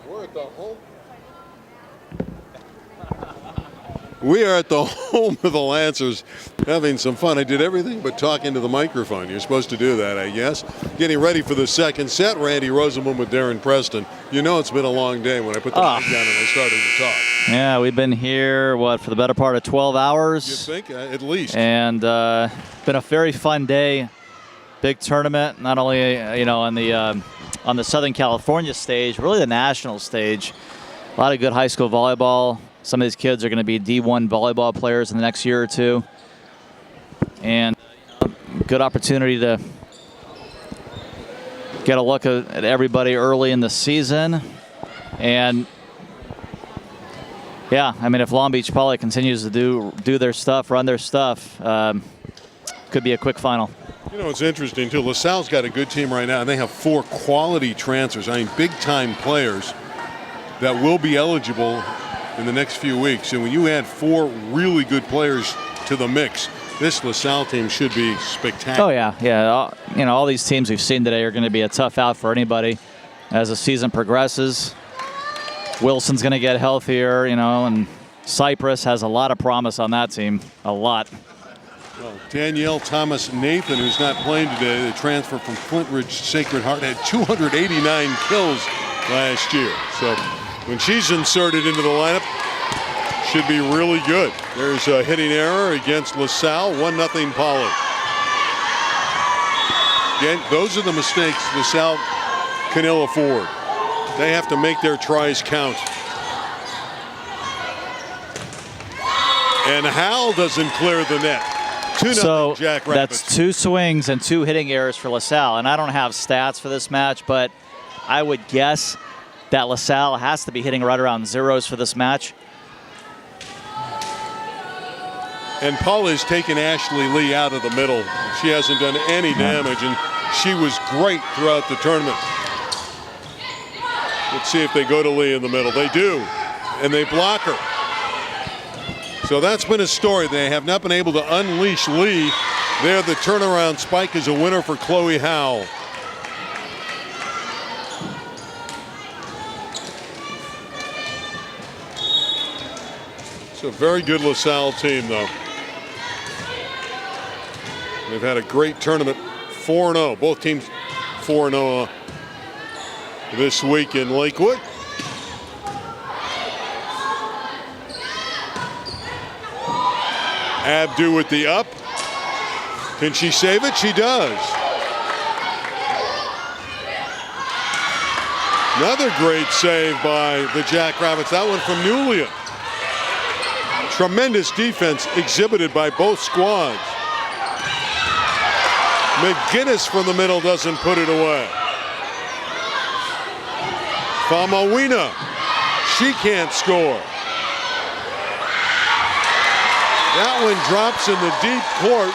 We're at the home. We are at the home of the Lancers, having some fun. I did everything but talk into the microphone. You're supposed to do that, I guess. Getting ready for the second set. Randy Rosenblum with Darren Preston. You know it's been a long day when I put the mic down and I started to talk. Yeah, we've been here, for the better part of 12 hours? You think? At least. And been a very fun day. Big tournament, not only on the Southern California stage, really the national stage. A lot of good high school volleyball. Some of these kids are going to be D1 volleyball players in the next year or two. And good opportunity to get a look at everybody early in the season. And yeah, I mean, if Long Beach Poly continues to do their stuff, run their stuff, could be a quick final. You know, it's interesting, too. LaSalle's got a good team right now, and they have 4 quality transfers. I mean, big-time players that will be eligible in the next few weeks. And when you add 4 really good players to the mix, this LaSalle team should be spectacular. Oh, yeah. All these teams we've seen today are going to be a tough out for anybody as the season progresses. Wilson's going to get healthier, and Cypress has a lot of promise on that team. A lot. Well, Danielle Thomas Nathan, who's not playing today, the transfer from Flint Ridge Sacred Heart, had 289 kills last year. So when she's inserted into the lineup, should be really good. There's a hitting error against LaSalle, 1-0 Poly. Again, those are the mistakes LaSalle can ill afford. They have to make their tries count. And Howell doesn't clear the net. 2-0 So Jackrabbits. that's 2 swings and 2 hitting errors for LaSalle. And I don't have stats for this match, but I would guess that LaSalle has to be hitting right around zeros for this match. And Paula's taken Ashley Lee out of the middle. She hasn't done any damage, and she was great throughout the tournament. Let's see if they go to Lee in the middle. They do, and they block her. So that's been a story. They have not been able to unleash Lee. There, the turnaround spike is a winner for Chloe Howell. It's a very good LaSalle team, though. They've had a great tournament, 4-0. Both teams 4-0 this week in Lakewood. Abdu with the up. Can she save it? She does. Another great save by the Jackrabbits. That one from Nulia. Tremendous defense exhibited by both squads. McGinnis from the middle doesn't put it away. Famawina, she can't score. That one drops in the deep court.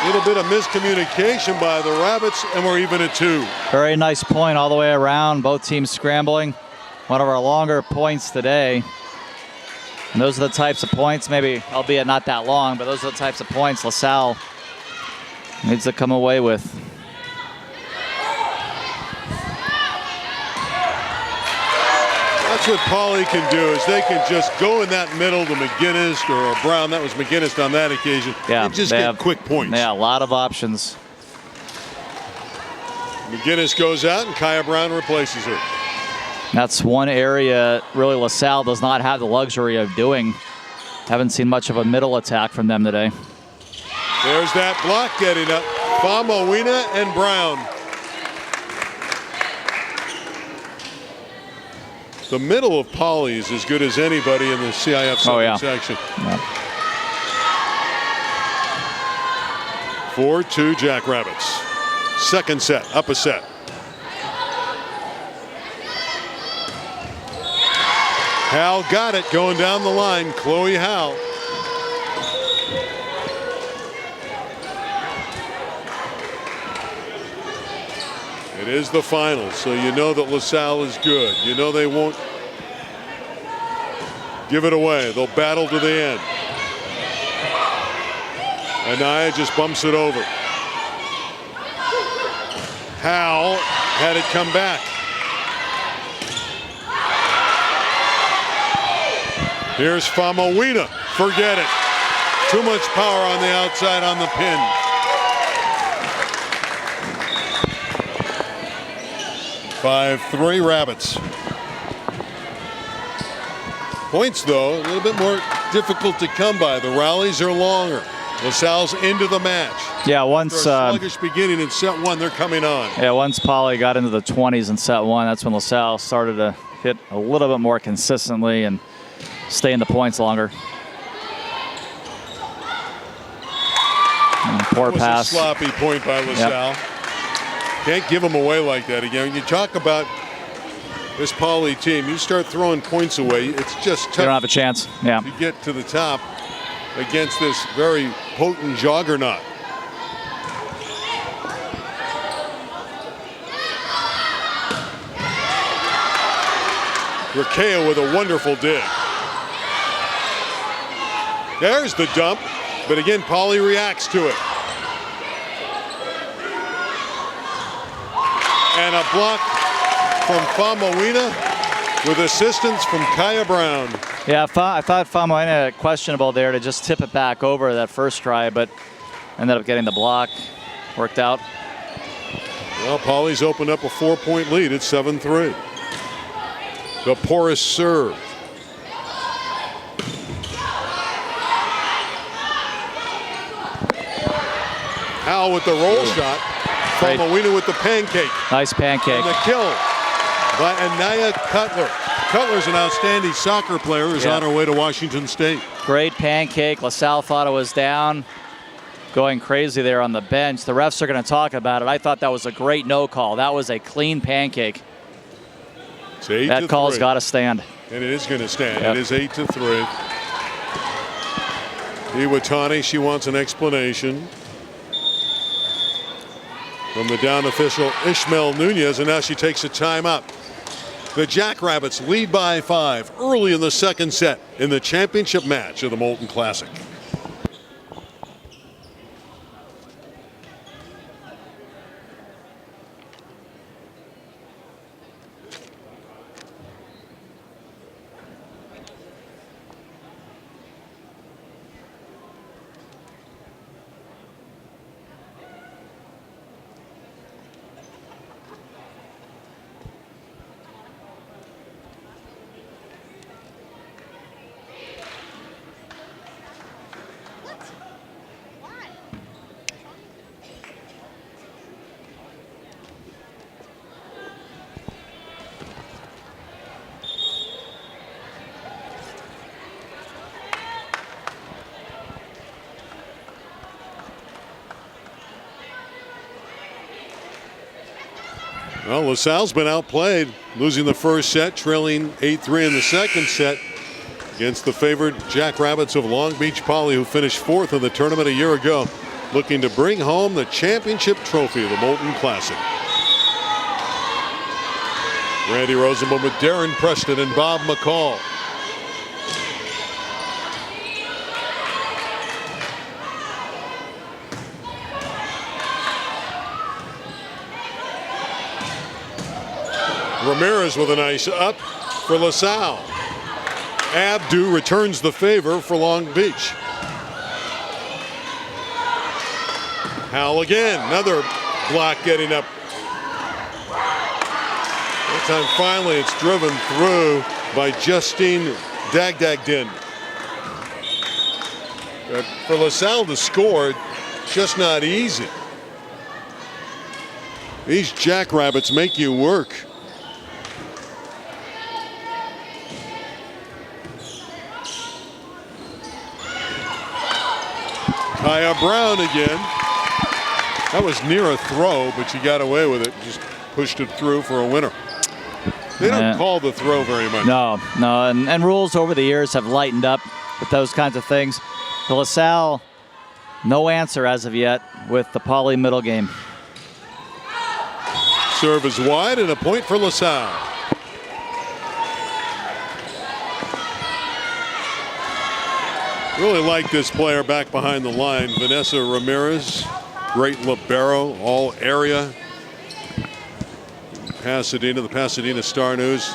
A little bit of miscommunication by the Rabbits, and we're even at 2. Very nice point all the way around. Both teams scrambling. One of our longer points today. And those are the types of points, maybe, albeit not that long, but those are the types of points LaSalle needs to come away with. That's what Pauley can do, is they can just go in that middle to McGinnis or Brown. That was McGinnis on that occasion. Yeah, and just get quick points. Yeah, a lot of options. McGinnis goes out and Kaya Brown replaces her. That's one area really LaSalle does not have the luxury of doing. Haven't seen much of a middle attack from them today. There's that block getting up. Famawina and Brown. The middle of Poly is as good as anybody in the CIF section. Yeah. 4-2 Jackrabbits. Second set, up a set. Hal got it going down the line. Chloe Hal. It is the final, so you know that LaSalle is good. You know they won't give it away. They'll battle to the end. Anaya just bumps it over. Hal had it come back. Here's Famawina. Forget it. Too much power on the outside on the pin. Five-3 Rabbits. Points, though, a little bit more difficult to come by. The rallies are longer. LaSalle's into the match. Yeah, once After a sluggish beginning in set one, they're coming on. Yeah, once Poly got into the 20s in set one, that's when LaSalle started to hit a little bit more consistently and stay in the points longer. And poor pass. A sloppy point by LaSalle. Yep. Can't give them away like that again. You talk about this Poly team, you start throwing points away, it's just tough. You don't have a chance. Yeah. To get to the top against this very potent juggernaut. Rakea with a wonderful dig. There's the dump, but again, Poly reacts to it. And a block from Famawina with assistance from Kaya Brown. Yeah, I thought Famawina questionable there to just tip it back over that first try, but ended up getting the block. Worked out. Well, Poly's opened up a 4-point lead. It's 7-3. The porous serve. Howell with the roll shot. Famawina with the pancake. Nice pancake. And the kill by Anaya Cutler. Cutler's an outstanding soccer player who's on her way to Washington State. Great pancake. LaSalle thought it was down. Going crazy there on the bench. The refs are going to talk about it. I thought that was a great no call. That was a clean pancake. That call's got to stand. And it is going to stand. Yep. It is 8-3. Iwatani, she wants an explanation from the down official Ishmael Nunez, and now she takes a timeout. The Jackrabbits lead by 5 early in the second set in the championship match of the Molten Classic. Well, LaSalle's been outplayed, losing the first set, trailing 8-3 in the second set against the favored Jackrabbits of Long Beach Poly, who finished 4th in the tournament a year ago, looking to bring home the championship trophy of the Molten Classic. Randy Rosenbaum with Darren Preston and Bob McCall. Ramirez with a nice up for LaSalle. Abdu returns the favor for Long Beach. Howell again, another block getting up. That time finally it's driven through by Justine Dagdagdin. But for LaSalle to score, just not easy. These Jackrabbits make you work. Kaya Brown again. That was near a throw, but she got away with it. Just pushed it through for a winner. They don't call the throw very much. No, and rules over the years have lightened up with those kinds of things. The LaSalle, no answer as of yet with the Poly middle game. Serve is wide and a point for LaSalle. Really like this player back behind the line, Vanessa Ramirez. Great libero, all area. Pasadena, the Pasadena Star News.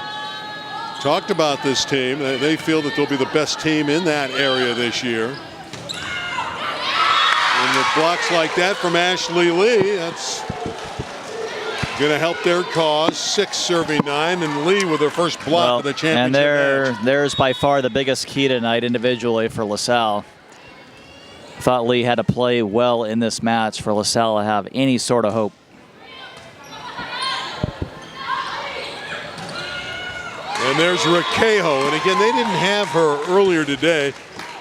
talked about this team. They feel that they'll be the best team in that area this year. And with blocks like that from Ashley Lee, that's going to help their cause. 6 serving 9, and Lee with her first block of the championship and there's by far the biggest key tonight individually for LaSalle. Thought Lee had to play well in this match for LaSalle to have any sort of hope. And there's Rakeho, and again, they didn't have her earlier today.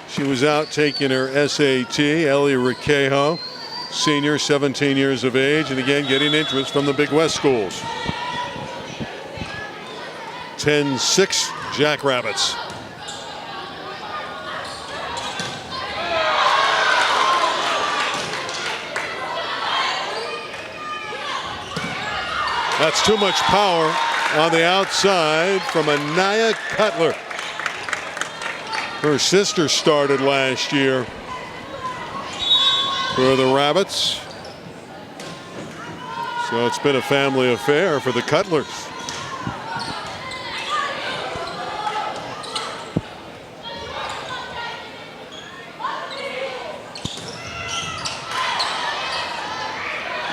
She was out taking her SAT. Ellie Rakeho, senior, 17 years of age, and again getting interest from the Big West schools. 10-6 Jackrabbits. That's too much power on the outside from Anaya Cutler. Her sister started last year for the Rabbits. So it's been a family affair for the Cutlers.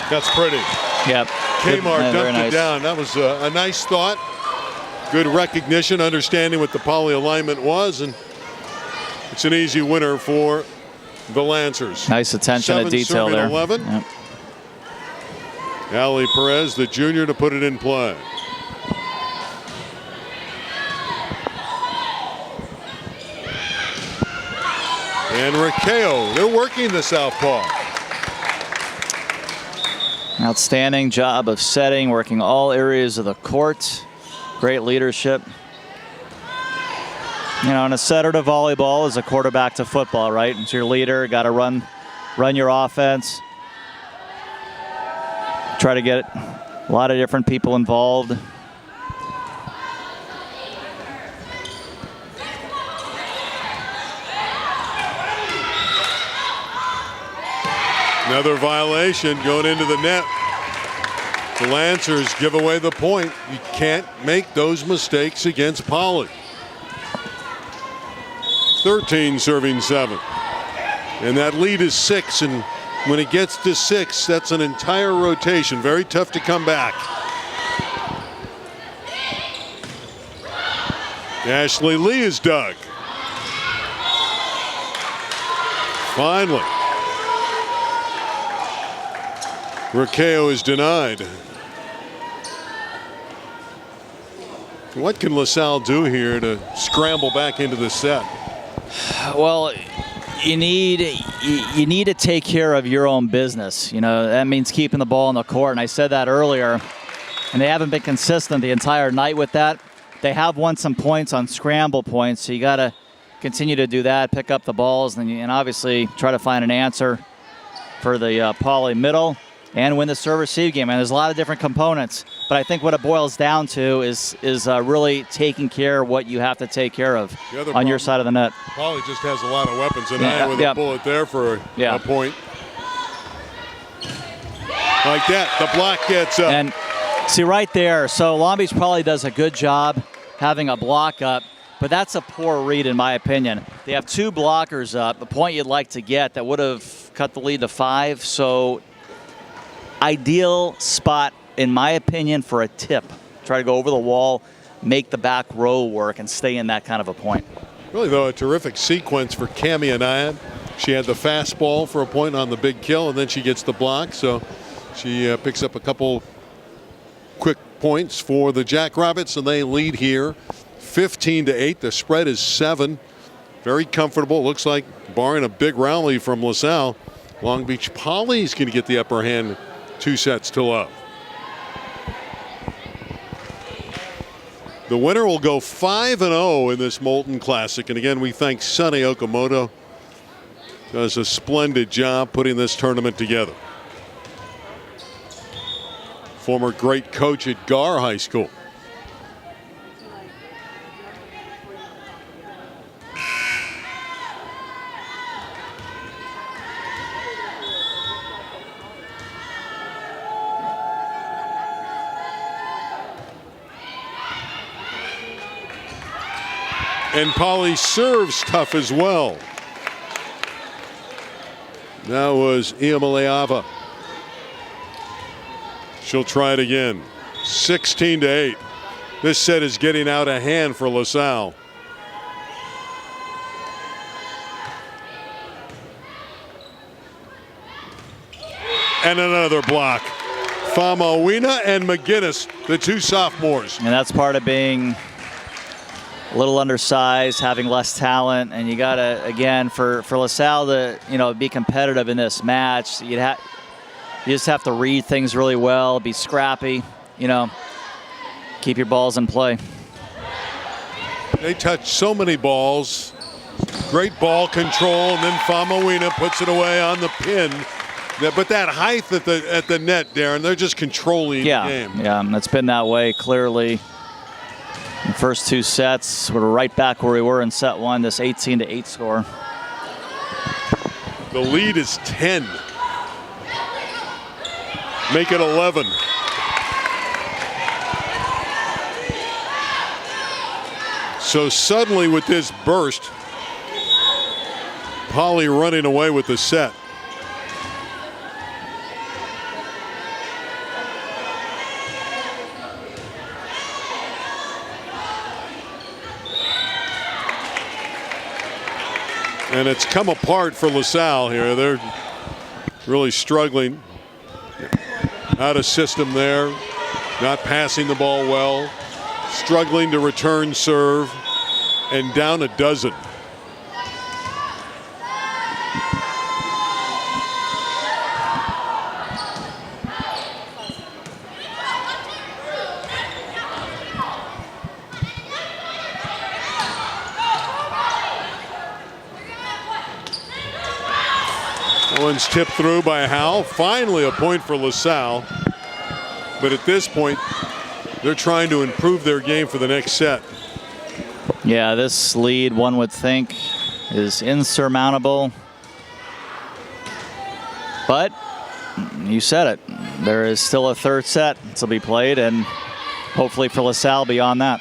That's pretty. Yep. Kmart dumped it down. That was a nice thought. Good recognition, understanding what the poly alignment was, and it's an easy winner for the Lancers. Nice attention to detail there. 11. Yep. Ali Perez, the junior, to put it in play. And Rakeho, they're working the southpaw. Outstanding job of setting, working all areas of the court. Great leadership. You know, and a setter to volleyball is a quarterback to football, right? It's your leader, got to run your offense. Try to get a lot of different people involved. Another violation going into the net. The Lancers give away the point. You can't make those mistakes against Poly. 13 serving 7. And that lead is 6, and when it gets to 6, that's an entire rotation. Very tough to come back. Ashley Lee is dug. Finally. Rakeho is denied. What can LaSalle do here to scramble back into the set? Well, you need to take care of your own business. You know, that means keeping the ball in the court, and I said that earlier. And they haven't been consistent the entire night with that. They have won some points on scramble points, so you got to continue to do that, pick up the balls, and obviously try to find an answer for the Poly middle and win the serve-receive game. And there's a lot of different components, but I think what it boils down to is really taking care of what you have to take care of on your side of the net. Poly just has a lot of weapons, and I with a bullet there for a point. Like that, the block gets up. And see right there, so Long Beach probably does a good job having a block up, but that's a poor read in my opinion. They have 2 blockers up, the point you'd like to get that would have cut the lead to 5, so ideal spot, in my opinion, for a tip. Try to go over the wall, make the back row work, and stay in that kind of a point. Really, though, a terrific sequence for Cami Anaya. She had the fastball for a point on the big kill, and then she gets the block. So she picks up a couple quick points for the Jackrabbits, and they lead here 15-8. The spread is 7. Very comfortable. Looks like, barring a big rally from LaSalle, Long Beach Poly is going to get the upper hand 2 sets to love. The winner will go 5-0 in this Molten Classic. And again, we thank Sonny Okamoto. Does a splendid job putting this tournament together. Former great coach at Gar High School. And Polly serves tough as well. That was Iamaleava. She'll try it again. 16-8. This set is getting out of hand for La Salle. And another block. Famawina and McGinnis, the two sophomores. And that's part of being a little undersized, having less talent, and you gotta, again, for La Salle to be competitive in this match, you just have to read things really well, be scrappy, keep your balls in play. They touch so many balls, great ball control, and then Famawina puts it away on the pin. But that height at the net, Darren, they're just controlling the game. Yeah, it's been that way clearly. The first two sets, we're right back where we were in set one, this 18-8 score. The lead is 10. Make it 11. So suddenly with this burst, Polly running away with the set. And it's come apart for La Salle here. They're really struggling. Out of system there. Not passing the ball well. Struggling to return serve. And down a dozen. One's tipped through by Howe. Finally a point for La Salle. But at this point, they're trying to improve their game for the next set. Yeah, this lead, one would think, is insurmountable. But you said it. There is still a third set to be played, and hopefully for La Salle beyond that.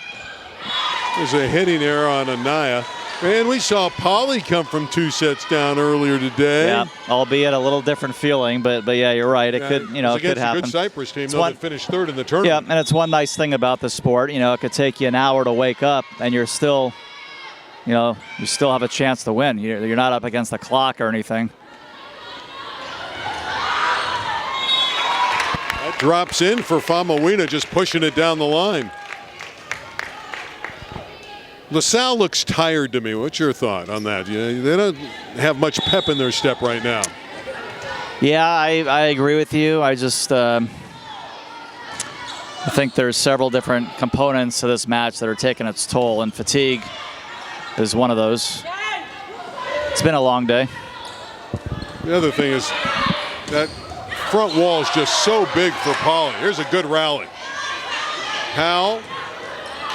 There's a hitting error on Anaya. Man, we saw Polly come from 2 sets down earlier today. Yeah, albeit a little different feeling, but yeah, you're right. It could, it could happen. A good Cyprus team, though, that finished third in the tournament. Yeah, and it's one nice thing about the sport. It could take you an hour to wake up, and you're still, you still have a chance to win. You're not up against the clock or anything. That drops in for Famawina, just pushing it down the line. La Salle looks tired to me. What's your thought on that? They don't have much pep in their step right now. Yeah, I agree with you. I just I think there's several different components to this match that are taking its toll, and fatigue is one of those. It's been a long day. The other thing is that front wall is just so big for Polly. Here's a good rally. Howell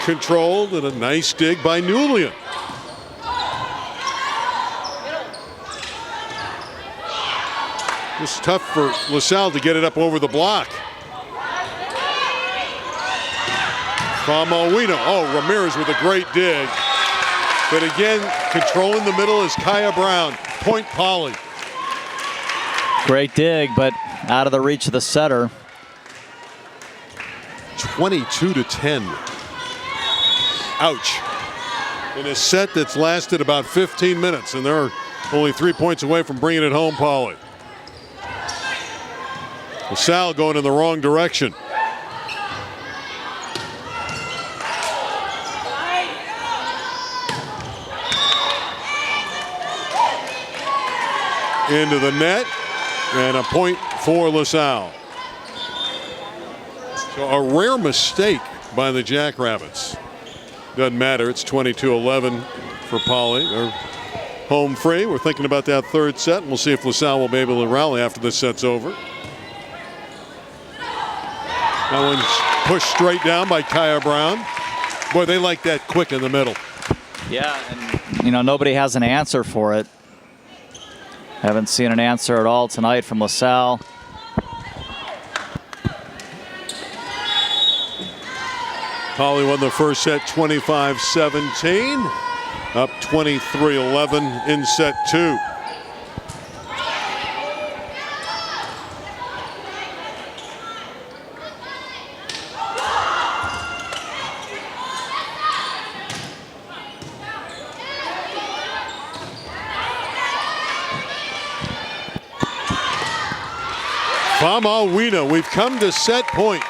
controlled, and a nice dig by Nulian. It's tough for La Salle to get it up over the block. Famawina. Oh, Ramirez with a great dig. But again, controlling the middle is Kaya Brown. Point Polly. Great dig, but out of the reach of the setter. 22-10. Ouch. In a set that's lasted about 15 minutes, and they're only 3 points away from bringing it home, Polly. La Salle going in the wrong direction. Into the net, and a point for La Salle. So a rare mistake by the Jackrabbits. Doesn't matter. It's 22-11 for Polly. They're home free. We're thinking about that third set, and we'll see if La Salle will be able to rally after this set's over. That one's pushed straight down by Kaya Brown. Boy, they like that quick in the middle. Yeah, and nobody has an answer for it. Haven't seen an answer at all tonight from La Salle. Polly won the first set 25-17. up 23-11 in set 2. Famawina, we've come to set point,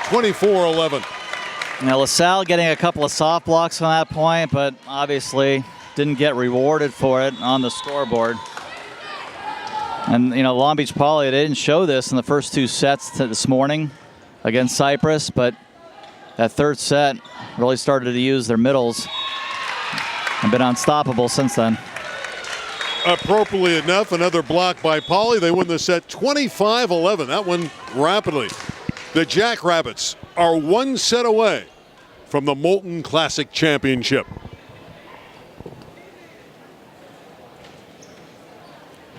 24-11. Now La Salle getting a couple of soft blocks on that point, but obviously didn't get rewarded for it on the scoreboard. And Long Beach Poly, they didn't show this in the first 2 sets this morning against Cyprus, but that third set really started to use their middles and been unstoppable since then. Appropriately enough, another block by Poly. They win the set 25-11. That one rapidly. The Jackrabbits are 1 set away from the Molten Classic Championship.